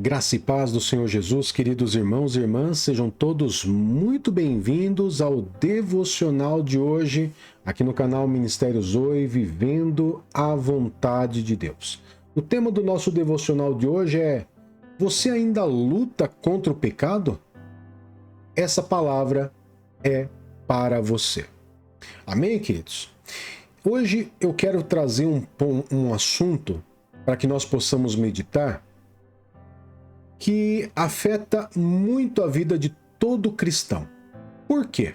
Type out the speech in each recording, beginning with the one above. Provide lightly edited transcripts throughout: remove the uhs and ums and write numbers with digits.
Graça e paz do Senhor Jesus, queridos irmãos e irmãs, sejam todos muito bem-vindos ao devocional de hoje, aqui no canal Ministério Zoe, Vivendo a Vontade de Deus. O tema do nosso devocional de hoje é: você ainda luta contra o pecado? Essa palavra é para você. Amém, queridos? Hoje eu quero trazer um assunto para que nós possamos meditar, que afeta muito a vida de todo cristão. Por quê?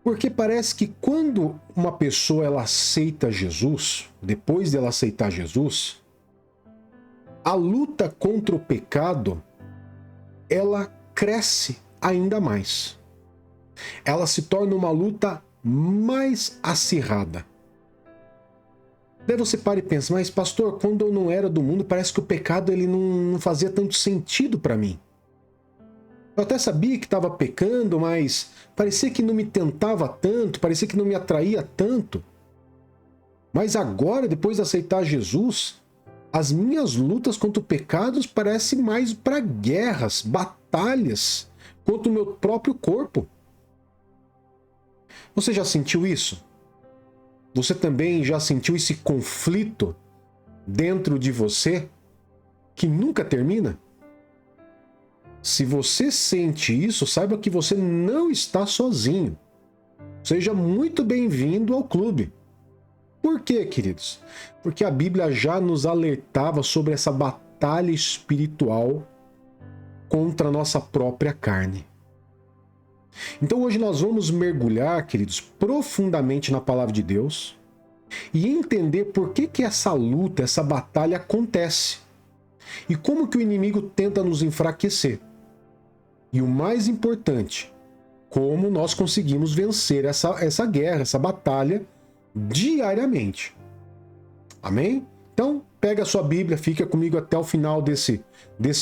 Porque parece que quando uma pessoa ela aceita Jesus, depois dela aceitar Jesus, a luta contra o pecado, ela cresce ainda mais. Ela se torna uma luta mais acirrada. Daí você para e pensa, mas pastor, quando eu não era do mundo, parece que o pecado ele não fazia tanto sentido para mim. Eu até sabia que estava pecando, mas parecia que não me tentava tanto, parecia que não me atraía tanto. Mas agora, depois de aceitar Jesus, as minhas lutas contra o pecado parecem mais para guerras, batalhas contra o meu próprio corpo. Você já sentiu isso? Você também já sentiu esse conflito dentro de você que nunca termina? Se você sente isso, saiba que você não está sozinho. Seja muito bem-vindo ao clube. Por quê, queridos? Porque a Bíblia já nos alertava sobre essa batalha espiritual contra a nossa própria carne. Então hoje nós vamos mergulhar, queridos, profundamente na palavra de Deus e entender por que essa luta, essa batalha acontece e como que o inimigo tenta nos enfraquecer. E o mais importante, como nós conseguimos vencer essa guerra, essa batalha diariamente. Amém? Então, pega a sua Bíblia, fica comigo até o final desse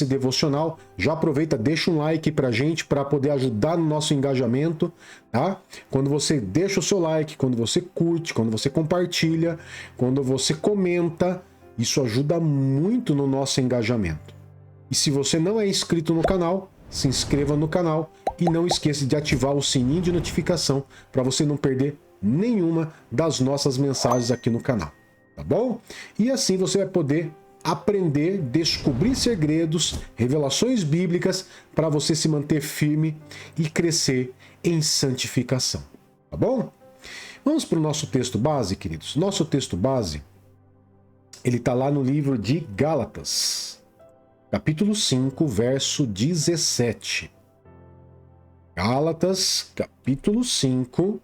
devocional. Já aproveita, deixa um like pra gente, para poder ajudar no nosso engajamento, tá? Quando você deixa o seu like, quando você curte, quando você compartilha, quando você comenta, isso ajuda muito no nosso engajamento. E se você não é inscrito no canal, se inscreva no canal e não esqueça de ativar o sininho de notificação para você não perder nenhuma das nossas mensagens aqui no canal. Tá bom? E assim você vai poder aprender, descobrir segredos, revelações bíblicas para você se manter firme e crescer em santificação. Tá bom? Vamos para o nosso texto base, queridos. Nosso texto base, ele está lá no livro de Gálatas, capítulo 5, verso 17. Gálatas, capítulo 5,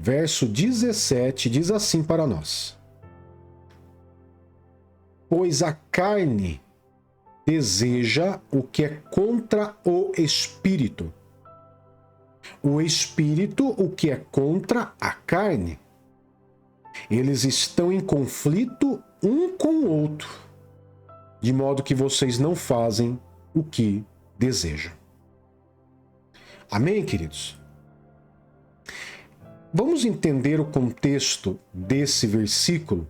verso 17, diz assim para nós: pois a carne deseja o que é contra o espírito, o espírito o que é contra a carne. Eles estão em conflito um com o outro, de modo que vocês não fazem o que desejam. Amém, queridos? Vamos entender o contexto desse versículo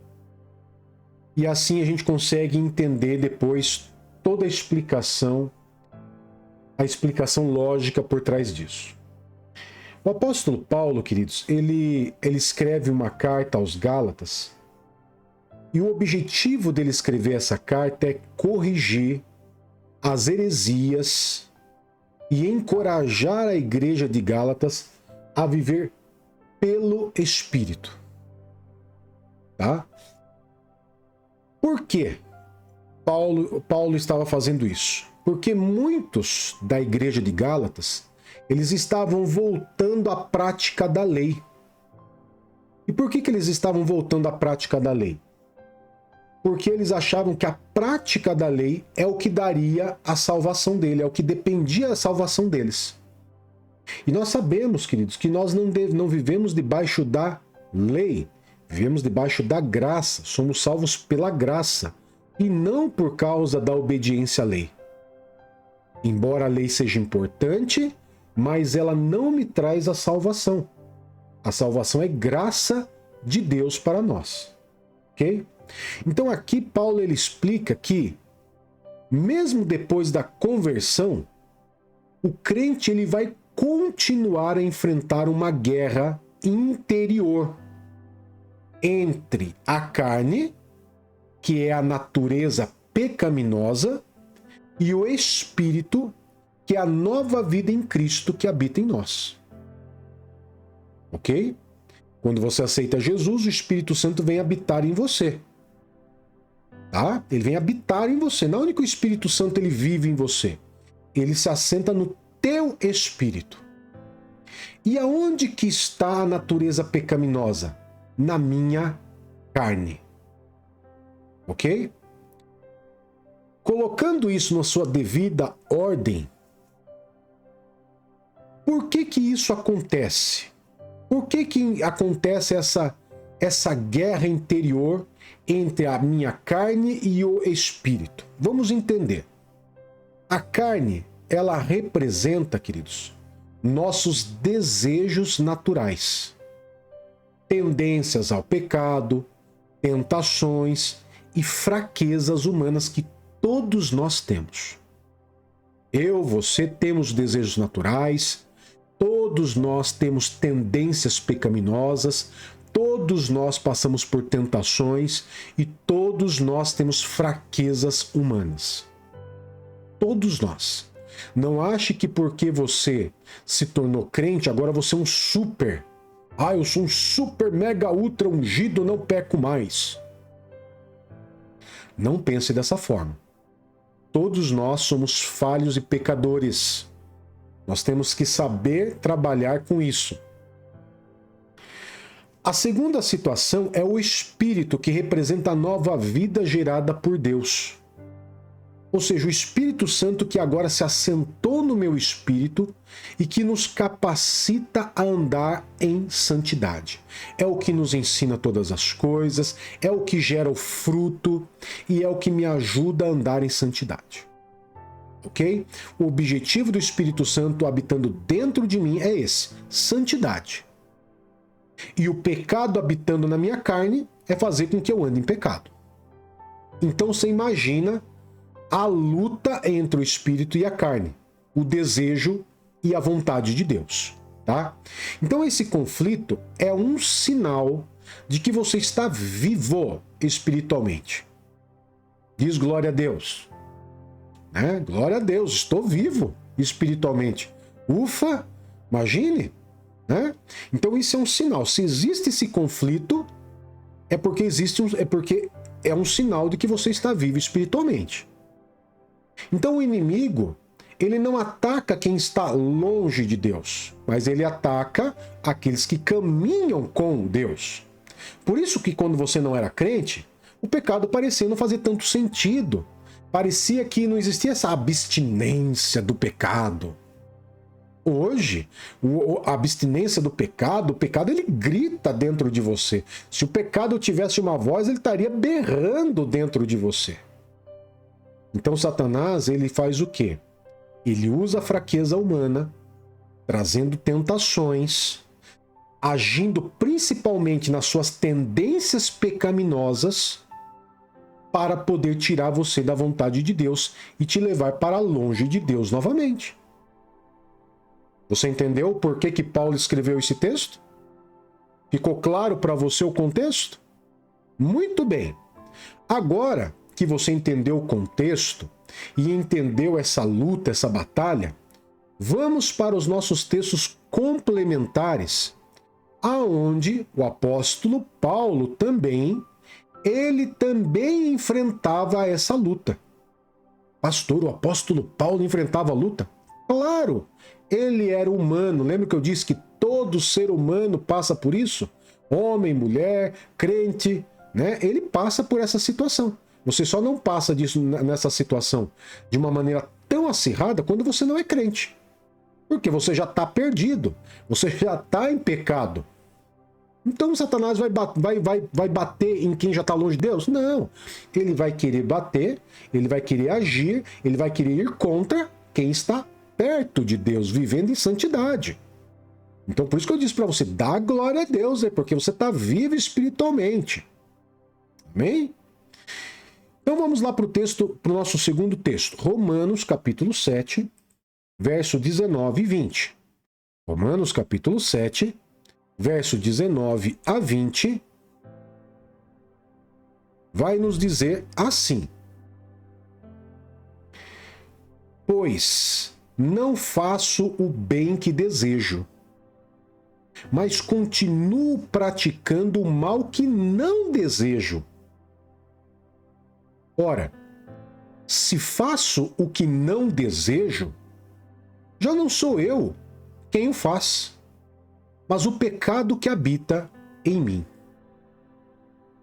e assim a gente consegue entender depois toda a explicação lógica por trás disso. O apóstolo Paulo, queridos, ele escreve uma carta aos Gálatas e o objetivo dele escrever essa carta é corrigir as heresias e encorajar a igreja de Gálatas a viver pelo Espírito. Tá? Por que Paulo estava fazendo isso? Porque muitos da igreja de Gálatas, eles estavam voltando à prática da lei. E por que eles estavam voltando à prática da lei? Porque eles achavam que a prática da lei é o que daria a salvação dele, é o que dependia da salvação deles. E nós sabemos, queridos, que nós não vivemos debaixo da lei, vivemos debaixo da graça, somos salvos pela graça, e não por causa da obediência à lei. Embora a lei seja importante, mas ela não me traz a salvação. A salvação é graça de Deus para nós. Ok? Então aqui Paulo ele explica que, mesmo depois da conversão, o crente ele vai continuar a enfrentar uma guerra interior entre a carne, que é a natureza pecaminosa, e o espírito, que é a nova vida em Cristo que habita em nós. Ok? Quando você aceita Jesus, o Espírito Santo vem habitar em você. Tá? Ele vem habitar em você. Não é que o Espírito Santo ele vive em você. Ele se assenta no teu espírito. E aonde que está a natureza pecaminosa? Na minha carne. Ok? Colocando isso na sua devida ordem, por que que isso acontece? Por que que acontece essa guerra interior entre a minha carne e o espírito? Vamos entender. A carne, ela representa, queridos, nossos desejos naturais, tendências ao pecado, tentações e fraquezas humanas que todos nós temos. Eu, você temos desejos naturais, todos nós temos tendências pecaminosas, todos nós passamos por tentações e todos nós temos fraquezas humanas. Todos nós. Não ache que porque você se tornou crente, agora você é um super. Eu sou um super, mega, ultra ungido, não peco mais. Não pense dessa forma. Todos nós somos falhos e pecadores. Nós temos que saber trabalhar com isso. A segunda situação é o Espírito, que representa a nova vida gerada por Deus. Ou seja, o Espírito Santo que agora se assentou no meu espírito e que nos capacita a andar em santidade. É o que nos ensina todas as coisas, é o que gera o fruto e é o que me ajuda a andar em santidade. Ok? O objetivo do Espírito Santo habitando dentro de mim é esse: santidade. E o pecado habitando na minha carne é fazer com que eu ande em pecado. Então você imagina a luta entre o espírito e a carne, o desejo e a vontade de Deus, tá? Então esse conflito é um sinal de que você está vivo espiritualmente. Diz glória a Deus. Né? Glória a Deus, estou vivo espiritualmente. Ufa, imagine, né? Então isso é um sinal. Se existe esse conflito, é porque é um sinal de que você está vivo espiritualmente. Então o inimigo, ele não ataca quem está longe de Deus, mas ele ataca aqueles que caminham com Deus. Por isso que quando você não era crente, o pecado parecia não fazer tanto sentido. Parecia que não existia essa abstinência do pecado. Hoje, a abstinência do pecado, o pecado ele grita dentro de você. Se o pecado tivesse uma voz, ele estaria berrando dentro de você. Então Satanás, ele faz o quê? Ele usa a fraqueza humana, trazendo tentações, agindo principalmente nas suas tendências pecaminosas, para poder tirar você da vontade de Deus e te levar para longe de Deus novamente. Você entendeu por que Paulo escreveu esse texto? Ficou claro para você o contexto? Muito bem. Agora que você entendeu o contexto e entendeu essa luta, essa batalha, vamos para os nossos textos complementares, aonde o apóstolo Paulo também enfrentava essa luta. Pastor, o apóstolo Paulo enfrentava a luta? Claro, ele era humano. Lembra que eu disse que todo ser humano passa por isso? Homem, mulher, crente, né? Ele passa por essa situação. Você só não passa nessa situação de uma maneira tão acirrada quando você não é crente. Porque você já está perdido. Você já está em pecado. Então Satanás vai bater em quem já está longe de Deus? Não. Ele vai querer bater, ele vai querer agir, ele vai querer ir contra quem está perto de Deus, vivendo em santidade. Então por isso que eu disse para você, dá glória a Deus, porque você está vivo espiritualmente. Amém? Então vamos lá para o nosso segundo texto. Romanos, capítulo 7, verso 19 e 20. Romanos, capítulo 7, verso 19 a 20, vai nos dizer assim: pois não faço o bem que desejo, mas continuo praticando o mal que não desejo. Ora, se faço o que não desejo, já não sou eu quem o faz, mas o pecado que habita em mim.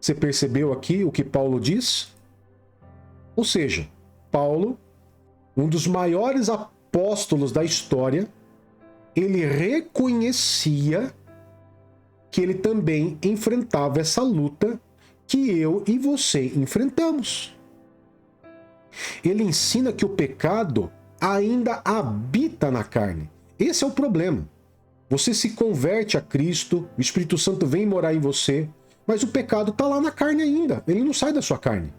Você percebeu aqui o que Paulo diz? Ou seja, Paulo, um dos maiores apóstolos da história, ele reconhecia que ele também enfrentava essa luta que eu e você enfrentamos. Ele ensina que o pecado ainda habita na carne. Esse é o problema. Você se converte a Cristo, o Espírito Santo vem morar em você, mas o pecado está lá na carne ainda. Ele não sai da sua carne.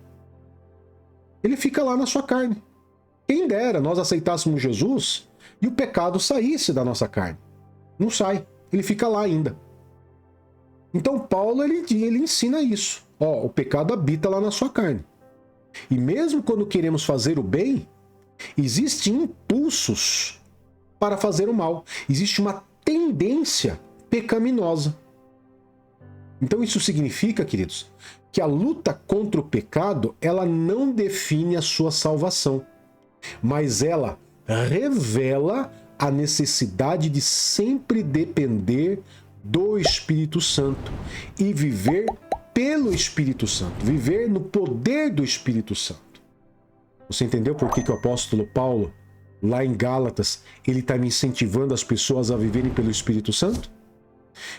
Ele fica lá na sua carne. Quem dera nós aceitássemos Jesus e o pecado saísse da nossa carne. Não sai. Ele fica lá ainda. Então Paulo ele ensina isso. Ó, o pecado habita lá na sua carne. E mesmo quando queremos fazer o bem, existem impulsos para fazer o mal. Existe uma tendência pecaminosa. Então isso significa, queridos, que a luta contra o pecado, ela não define a sua salvação, mas ela revela a necessidade de sempre depender do Espírito Santo e viver pelo Espírito Santo, viver no poder do Espírito Santo. Você entendeu por que o apóstolo Paulo, lá em Gálatas, ele está me incentivando as pessoas a viverem pelo Espírito Santo?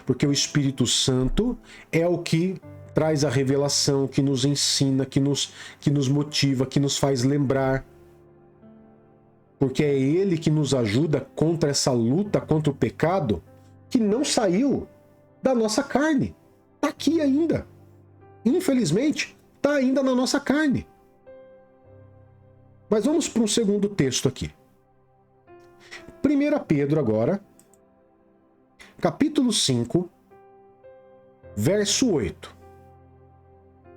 Porque o Espírito Santo é o que traz a revelação, que nos ensina, que nos motiva, que nos faz lembrar. Porque é ele que nos ajuda contra essa luta contra o pecado que não saiu da nossa carne. Está aqui ainda. Infelizmente, está ainda na nossa carne. Mas vamos para um segundo texto aqui. 1 Pedro agora, capítulo 5, verso 8.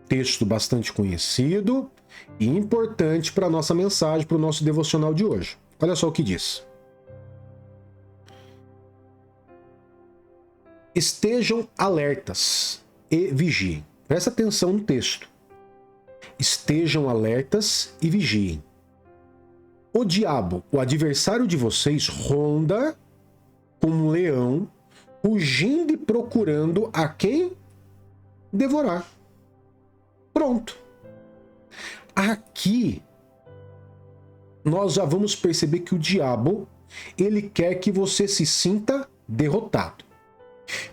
Texto bastante conhecido e importante para a nossa mensagem, para o nosso devocional de hoje. Olha só o que diz. Estejam alertas e vigiem. Presta atenção no texto. Estejam alertas e vigiem. O diabo, o adversário de vocês, ronda como um leão, rugindo e procurando a quem devorar. Pronto. Aqui, nós já vamos perceber que o diabo, ele quer que você se sinta derrotado.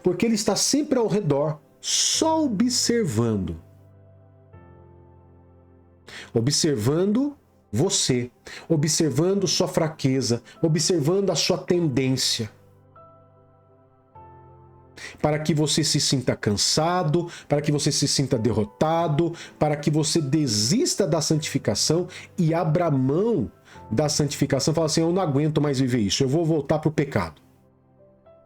Porque ele está sempre ao redor, só observando. Observando você, observando sua fraqueza, observando a sua tendência. Para que você se sinta cansado, para que você se sinta derrotado, para que você desista da santificação e abra mão da santificação. Fala assim, eu não aguento mais viver isso, eu vou voltar para o pecado.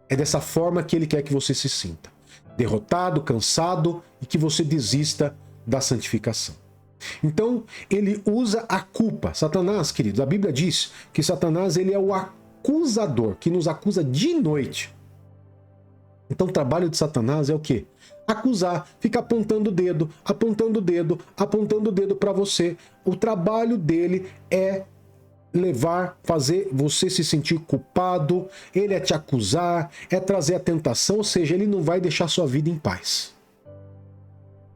É dessa forma que ele quer que você se sinta. Derrotado, cansado e que você desista da santificação. Então, ele usa a culpa. Satanás, queridos, a Bíblia diz que Satanás ele é o acusador, que nos acusa de noite. Então, o trabalho de Satanás é o quê? Acusar, fica apontando o dedo, apontando o dedo, apontando o dedo para você. O trabalho dele é fazer você se sentir culpado, ele é te acusar, é trazer a tentação, ou seja, ele não vai deixar sua vida em paz.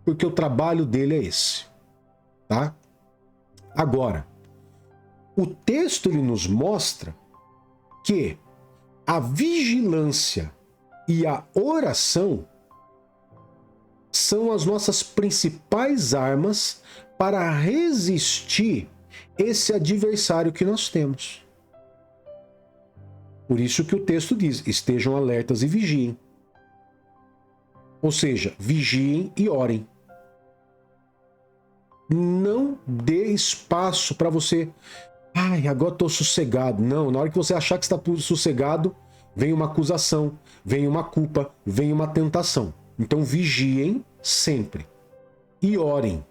Porque o trabalho dele é esse. Tá? Agora, o texto ele nos mostra que a vigilância e a oração são as nossas principais armas para resistir esse adversário que nós temos. Por isso que o texto diz, estejam alertas e vigiem. Ou seja, vigiem e orem. Não dê espaço para você. Ai, agora estou sossegado. Não, na hora que você achar que está sossegado, vem uma acusação, vem uma culpa, vem uma tentação. Então vigiem sempre e orem.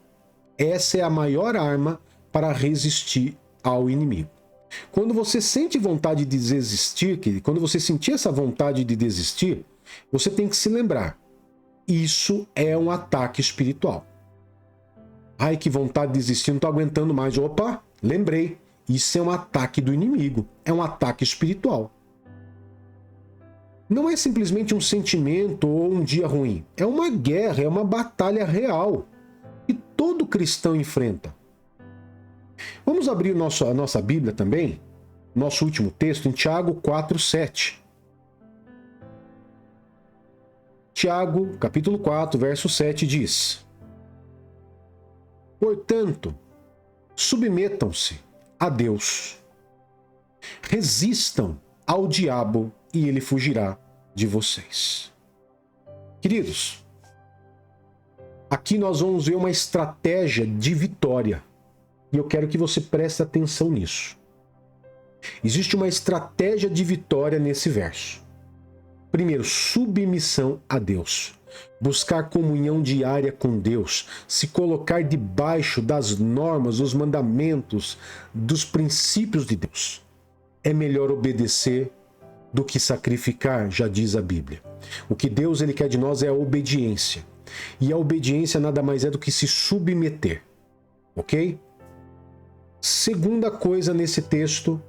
Essa é a maior arma para resistir ao inimigo. Quando você sente vontade de desistir, quando você sentir essa vontade de desistir, você tem que se lembrar. Isso é um ataque espiritual. Ai, que vontade de desistir, não estou aguentando mais. Opa, lembrei. Isso é um ataque do inimigo. É um ataque espiritual. Não é simplesmente um sentimento ou um dia ruim. É uma guerra, é uma batalha real. Que todo cristão enfrenta. Vamos abrir a nossa Bíblia também. Nosso último texto em Tiago 4:7. Tiago, capítulo 4, verso 7 diz: portanto, submetam-se a Deus. Resistam ao diabo e ele fugirá de vocês. Queridos, aqui nós vamos ver uma estratégia de vitória. E eu quero que você preste atenção nisso. Existe uma estratégia de vitória nesse verso. Primeiro, submissão a Deus. Buscar comunhão diária com Deus. Se colocar debaixo das normas, dos mandamentos, dos princípios de Deus. É melhor obedecer do que sacrificar, já diz a Bíblia. O que Deus ele quer de nós é a obediência. E a obediência nada mais é do que se submeter. Ok? Segunda coisa nesse texto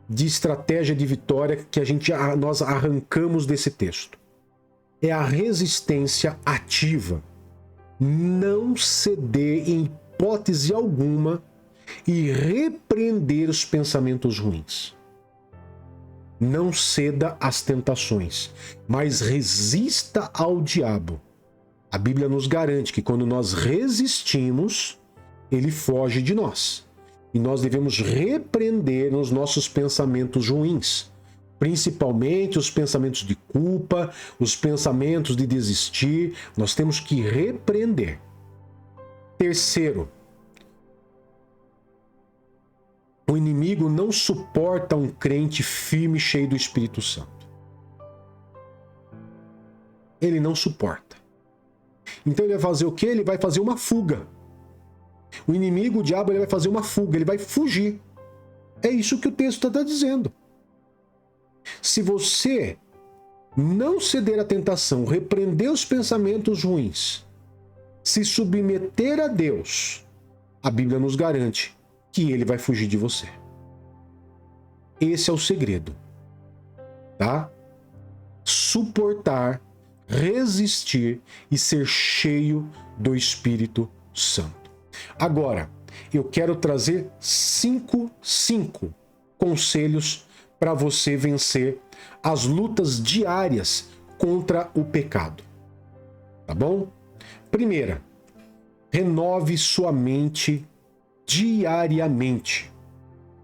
de estratégia de vitória que nós arrancamos desse texto é a resistência ativa. Não ceder em hipótese alguma e repreender os pensamentos ruins. Não ceda às tentações, mas resista ao diabo. A Bíblia nos garante que quando nós resistimos, ele foge de nós. E nós devemos repreender os nossos pensamentos ruins, principalmente os pensamentos de culpa, os pensamentos de desistir. Nós temos que repreender. Terceiro, o inimigo não suporta um crente firme, cheio do Espírito Santo. Ele não suporta. Então ele vai fazer o quê? Ele vai fazer uma fuga. O inimigo, o diabo, ele vai fazer uma fuga, ele vai fugir. É isso que o texto está dizendo. Se você não ceder à tentação, repreender os pensamentos ruins, se submeter a Deus, a Bíblia nos garante que ele vai fugir de você. Esse é o segredo. Tá? Suportar, resistir e ser cheio do Espírito Santo. Agora, eu quero trazer cinco conselhos para você vencer as lutas diárias contra o pecado. Tá bom? Primeira, renove sua mente diariamente.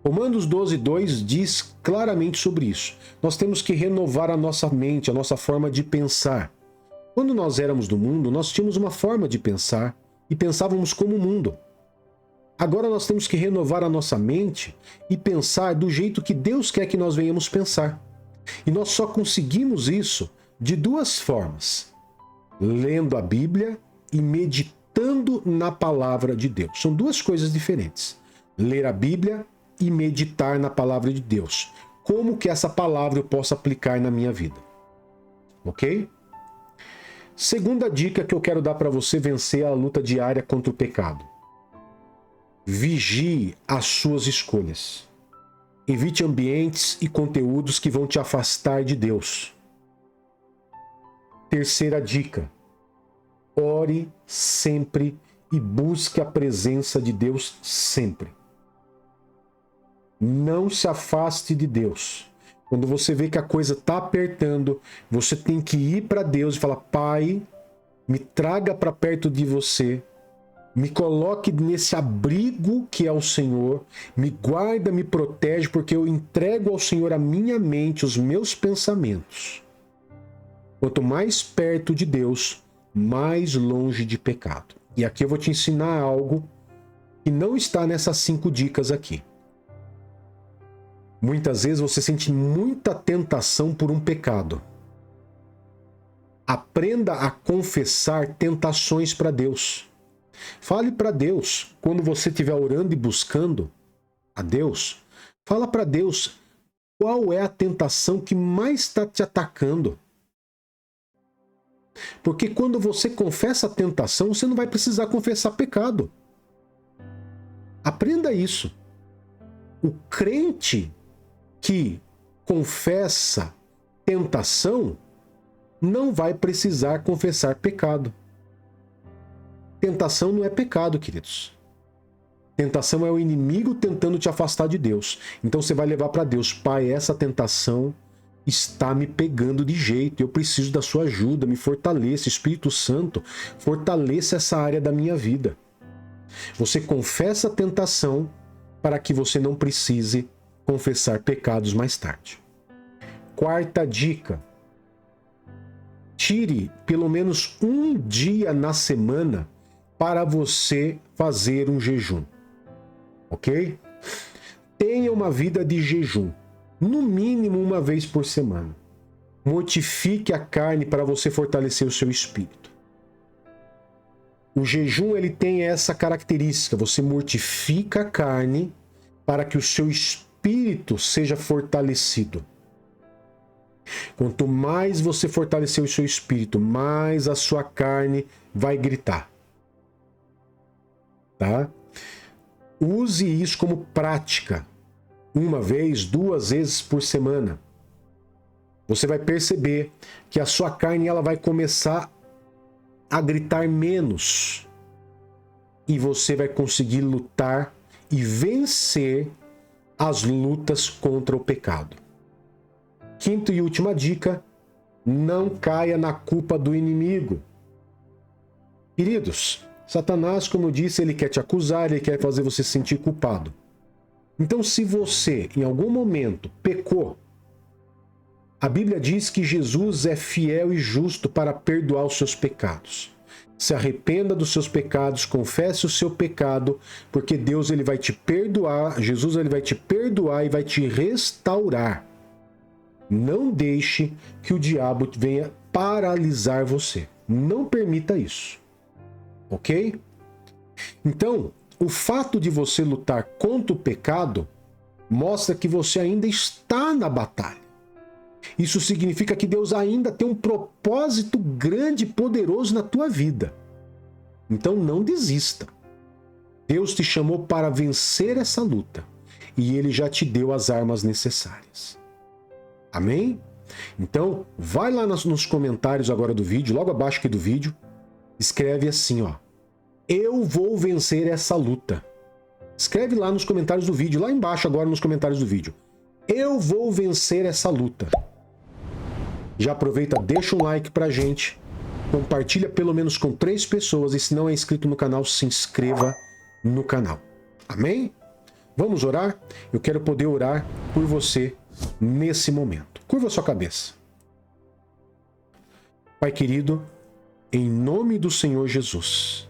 Romanos 12:2 diz claramente sobre isso. Nós temos que renovar a nossa mente, a nossa forma de pensar. Quando nós éramos do mundo, nós tínhamos uma forma de pensar e pensávamos como o mundo. Agora nós temos que renovar a nossa mente e pensar do jeito que Deus quer que nós venhamos pensar. E nós só conseguimos isso de duas formas: lendo a Bíblia e meditando na palavra de Deus. São duas coisas diferentes. Ler a Bíblia e meditar na palavra de Deus. Como que essa palavra eu posso aplicar na minha vida? Ok? Segunda dica que eu quero dar para você vencer a luta diária contra o pecado. Vigie as suas escolhas. Evite ambientes e conteúdos que vão te afastar de Deus. Terceira dica. Ore sempre e busque a presença de Deus sempre. Não se afaste de Deus. Quando você vê que a coisa está apertando, você tem que ir para Deus e falar: Pai, me traga para perto de você. Me coloque nesse abrigo que é o Senhor. Me guarda, me protege, porque eu entrego ao Senhor a minha mente, os meus pensamentos. Quanto mais perto de Deus, mais longe de pecado. E aqui eu vou te ensinar algo que não está nessas 5 dicas aqui. Muitas vezes você sente muita tentação por um pecado. Aprenda a confessar tentações para Deus. Fale para Deus, quando você estiver orando e buscando a Deus, fala para Deus qual é a tentação que mais está te atacando. Porque quando você confessa a tentação, você não vai precisar confessar pecado. Aprenda isso. O crente que confessa tentação não vai precisar confessar pecado. Tentação não é pecado, queridos. Tentação é o inimigo tentando te afastar de Deus. Então você vai levar para Deus: Pai, essa tentação está me pegando de jeito, eu preciso da sua ajuda, me fortaleça, Espírito Santo, fortaleça essa área da minha vida. Você confessa a tentação para que você não precise confessar pecados mais tarde. 4ª dica: tire pelo menos um dia na semana para você fazer um jejum. Ok? Tenha uma vida de jejum, no mínimo uma vez por semana. Mortifique a carne para você fortalecer o seu espírito. O jejum ele tem essa característica: você mortifica a carne para que o seu espírito seja fortalecido. Quanto mais você fortalecer o seu espírito, mais a sua carne vai gritar. Tá? Use isso como prática. 1 vez, 2 vezes por semana. Você vai perceber que a sua carne ela vai começar a gritar menos. E você vai conseguir lutar e vencer as lutas contra o pecado. 5ª e última dica: não caia na culpa do inimigo. Queridos, Satanás, como eu disse, ele quer te acusar, ele quer fazer você se sentir culpado. Então, se você, em algum momento, pecou, a Bíblia diz que Jesus é fiel e justo para perdoar os seus pecados. Se arrependa dos seus pecados, confesse o seu pecado, porque Deus ele vai te perdoar, Jesus ele vai te perdoar e vai te restaurar. Não deixe que o diabo venha paralisar você. Não permita isso. Ok? Então, o fato de você lutar contra o pecado mostra que você ainda está na batalha. Isso significa que Deus ainda tem um propósito grande e poderoso na tua vida. Então não desista. Deus te chamou para vencer essa luta e Ele já te deu as armas necessárias. Amém? Então, vai lá nos comentários agora do vídeo, logo abaixo aqui do vídeo, escreve assim, ó: eu vou vencer essa luta. Escreve lá nos comentários do vídeo, lá embaixo agora nos comentários do vídeo: eu vou vencer essa luta. Já aproveita, deixa um like pra gente, compartilha pelo menos com 3 pessoas e se não é inscrito no canal, se inscreva no canal. Amém? Vamos orar? Eu quero poder orar por você nesse momento. Curva a sua cabeça. Pai querido, em nome do Senhor Jesus,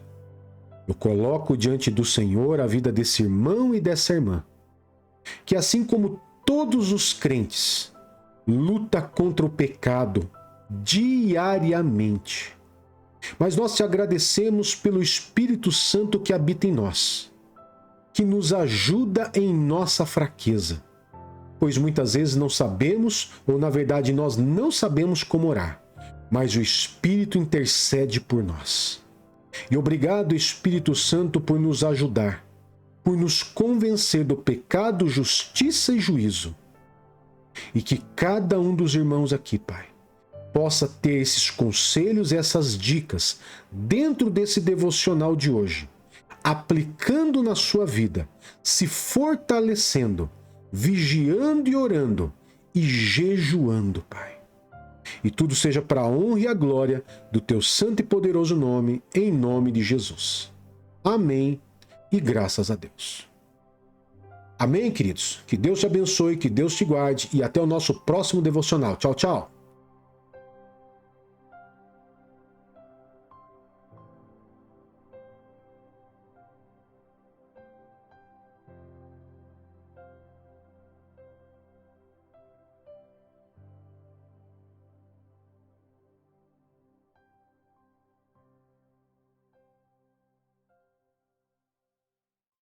eu coloco diante do Senhor a vida desse irmão e dessa irmã, que assim como todos os crentes, luta contra o pecado diariamente. Mas nós te agradecemos pelo Espírito Santo que habita em nós, que nos ajuda em nossa fraqueza, pois muitas vezes não sabemos, ou na verdade nós não sabemos como orar, mas o Espírito intercede por nós. E obrigado, Espírito Santo, por nos ajudar, por nos convencer do pecado, justiça e juízo. E que cada um dos irmãos aqui, Pai, possa ter esses conselhos, essas dicas dentro desse devocional de hoje, aplicando na sua vida, se fortalecendo, vigiando e orando e jejuando, Pai. E tudo seja para a honra e a glória do teu santo e poderoso nome, em nome de Jesus. Amém e graças a Deus. Amém, queridos? Que Deus te abençoe, que Deus te guarde e até o nosso próximo devocional. Tchau, tchau.